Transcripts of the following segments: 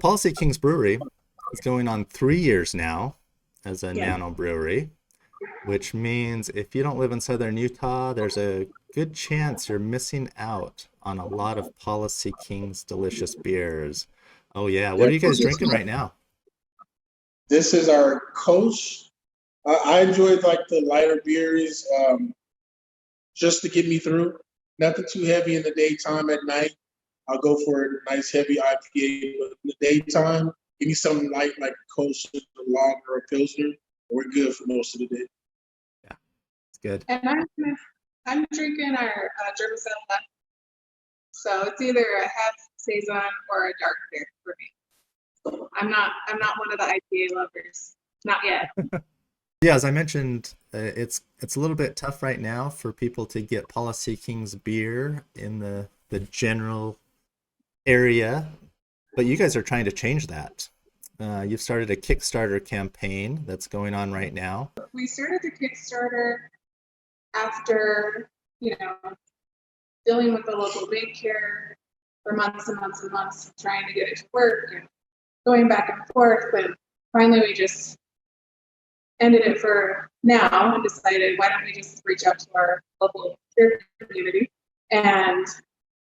Policy Kings Brewery is going on 3 years now as a Yeah. nano brewery, which means if you don't live in southern Utah, there's a good chance you're missing out on a lot of Policy Kings delicious beers. Oh yeah, what Yeah, are you guys drinking right now? this is our coach. I enjoyed like the lighter beers, just to get me through. Nothing too heavy in the daytime. At night, I'll go for a nice heavy IPA. But in the daytime, give me something light like a Coach, a lager, or a pilsner. We're good for most of the day. Yeah, it's good. And I'm drinking our German Left. So it's either a half saison or a dark beer for me. I'm not one of the IPA lovers. Not yet. Yeah, as I mentioned, it's a little bit tough right now for people to get Policy Kings beer in the general area, but you guys are trying to change that. You've started a Kickstarter campaign that's going on right now. We started the Kickstarter after, you know, dealing with the local daycare for months and months and months, trying to get it to work and going back and forth. But finally, we just ended it for now and decided, why don't we just reach out to our local care community and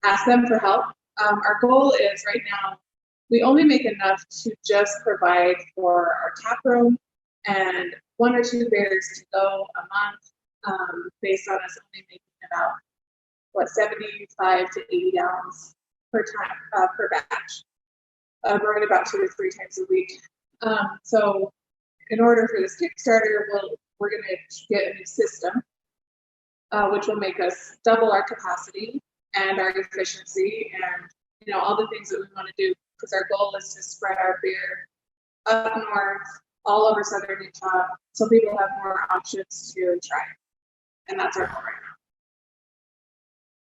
ask them for help. Our goal is right now, we only make enough to just provide for our tap room and one or two beers to go a month, based on us only making about 75 to 80 gallons per time, per batch. Growing about 2 to 3 times a week. So in order for this Kickstarter, we're going to get a new system, which will make us double our capacity and our efficiency and, all the things that we want to do, because our goal is to spread our beer up north, all over southern Utah, so people have more options to try. And that's our goal right now.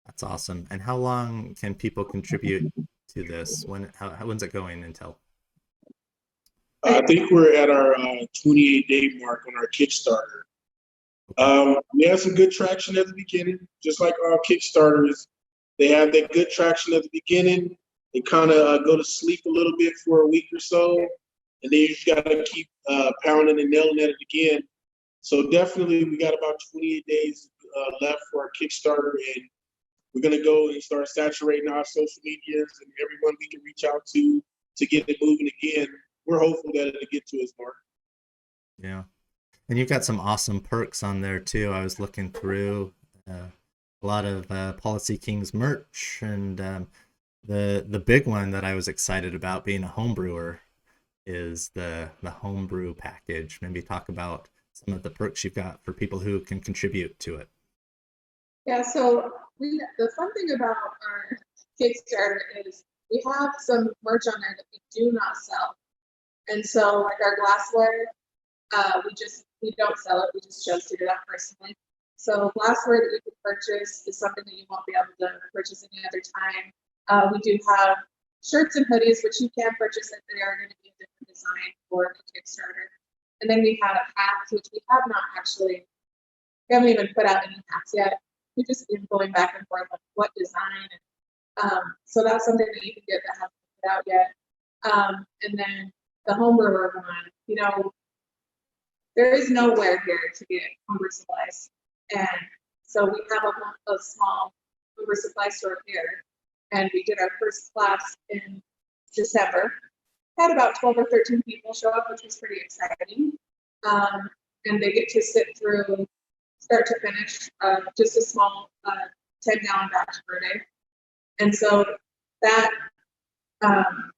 That's awesome. And how long can people contribute to this? When's it going until? I think we're at our 28-day mark on our Kickstarter. We had some good traction at the beginning, just like all Kickstarters. They have that good traction at the beginning. They kind of go to sleep a little bit for a week or so, and then you just got to keep pounding and nailing at it again. So definitely, we got about 28 days left for our Kickstarter, and we're going to go and start saturating our social medias and everyone we can reach out to get it moving again. We're hopeful that it'll get to its mark. Yeah. And you've got some awesome perks on there too. I was looking through a lot of Policy Kings merch, and the big one that I was excited about, being a home brewer, is the homebrew package. Maybe talk about some of the perks you've got for people who can contribute to it. Yeah, so the fun thing about our Kickstarter is we have some merch on there that we do not sell. And so like our glassware, we don't sell it, we just chose to do that personally. So glassware that you can purchase is something that you won't be able to purchase any other time. We do have shirts and hoodies, which you can purchase if they are going to be a different design for the Kickstarter. And then we have hats, which we haven't even put out any hats yet. We've just been going back and forth on what design. So that's something that you can get that hasn't been put out yet. And then the homebrewer one, there is nowhere here to get homebrew supplies. And so we have a small homebrew supply store here. And we did our first class in December. Had about 12 or 13 people show up, which was pretty exciting. And they get to sit through start to finish, just a small 10-gallon batch per day. And so that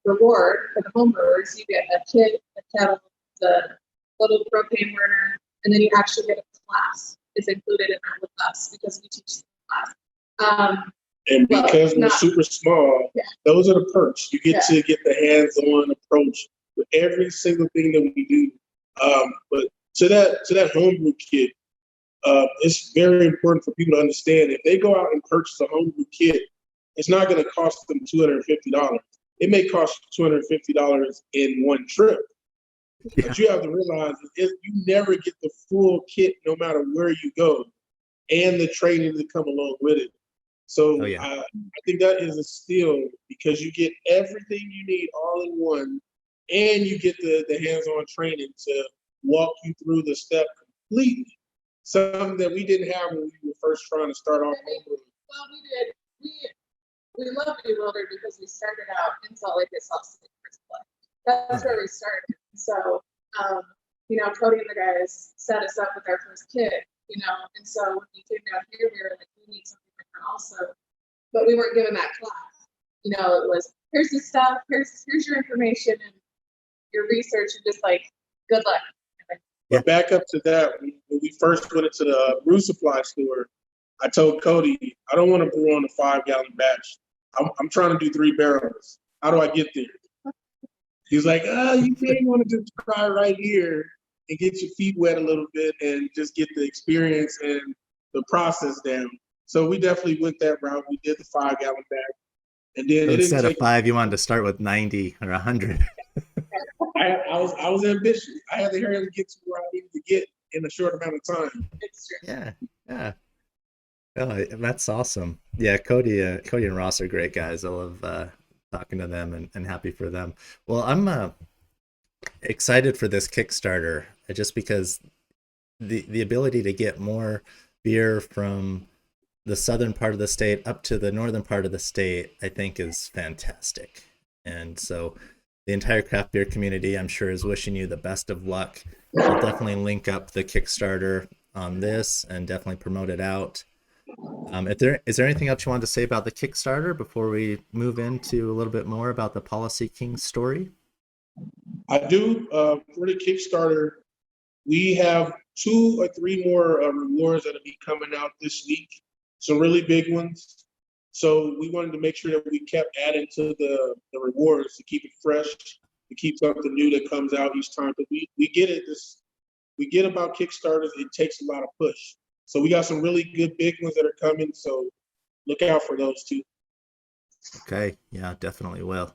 reward for the home brewers, you get a kit, a kettle, the little propane burner, and then you actually get a class is included in that with us because we teach the class. And because we're super small, those are the perks. You get to get the hands-on approach with every single thing that we do. But to that homebrew kit, it's very important for people to understand if they go out and purchase a homebrew kit, it's not going to cost them $250. It may cost $250 in one trip. Yeah. But you have to realize you never get the full kit no matter where you go, and the training to come along with it. So Oh, yeah. I think that is a steal because you get everything you need all in one, and you get the hands-on training to walk you through the step completely. Something that we didn't have when we were first trying to start off. Well, we did. We love Bewildered because we started out in Salt Lake at Salt Lake First Play. That's where we started. So, you know, Cody and the guys set us up with our first kid, you know, and so when we came down here, we were like, we need something different also. But we weren't given that class. You know, it was, here's the stuff, here's your information and your research, and just like, good luck. But back up to that, when we first went into the brew supply store, I told Cody, I don't want to brew on a 5-gallon batch. I'm trying to do 3 barrels. How do I get there? He's like, you may want to just try right here and get your feet wet a little bit and just get the experience and the process down. So we definitely went that route. We did the 5-gallon batch. And then Instead of 5, you wanted to start with 90 or 100. I was ambitious. I had to hurry to get to where I needed to get in a short amount of time. It's true. Yeah. Oh, that's awesome. Yeah, Cody and Ross are great guys. I love talking to them and happy for them. Well, I'm excited for this Kickstarter just because the ability to get more beer from the southern part of the state up to the northern part of the state, I think is fantastic. And so the entire craft beer community, I'm sure, is wishing you the best of luck. I'll definitely link up the Kickstarter on this and definitely promote it out. Is there anything else you wanted to say about the Kickstarter before we move into a little bit more about the Policy King story? I do. For the Kickstarter, we have 2 or 3 more rewards that'll be coming out this week. Some really big ones. So we wanted to make sure that we kept adding to the rewards to keep it fresh, to keep something new that comes out each time. But we get it. We get about Kickstarters. It takes a lot of push. So we got some really good big ones that are coming. So look out for those too. Okay. Yeah, definitely will.